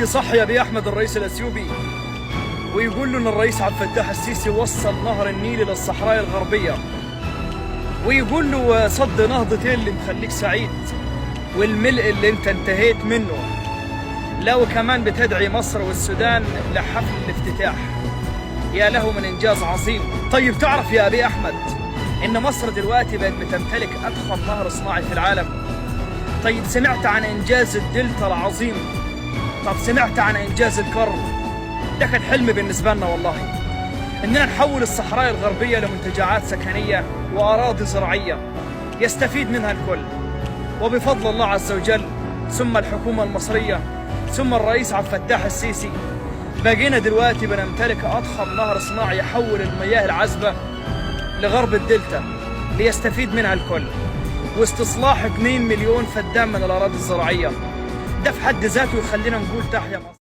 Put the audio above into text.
واحد يصحي أبي أحمد الرئيس الأثيوبي ويقول له إن الرئيس عبد الفتاح السيسي وصل نهر النيل إلى الصحراء الغربية، ويقول له صد نهضتين اللي مخليك سعيد والملء اللي انت انتهيت منه، لو كمان بتدعي مصر والسودان لحفل الافتتاح. يا له من إنجاز عظيم. طيب تعرف يا أبي أحمد إن مصر دلوقتي بقت بتمتلك أضخم نهر صناعي في العالم؟ طيب سمعت عن إنجاز الدلتا العظيم؟ طب سمعت عن إنجاز القرن؟ ده كان حلم بالنسبة لنا والله، إننا نحول الصحراء الغربية لمنتجعات سكنية وأراضي زراعية يستفيد منها الكل. وبفضل الله عز وجل ثم الحكومة المصرية ثم الرئيس عبد الفتاح السيسي بقينا دلوقتي بنمتلك أضخم نهر صناعي يحول المياه العذبة لغرب الدلتا ليستفيد منها الكل، واستصلاح 2 مليون فدان من الأراضي الزراعية. ده في حد ذاته يخلينا نقول تحيا مصر.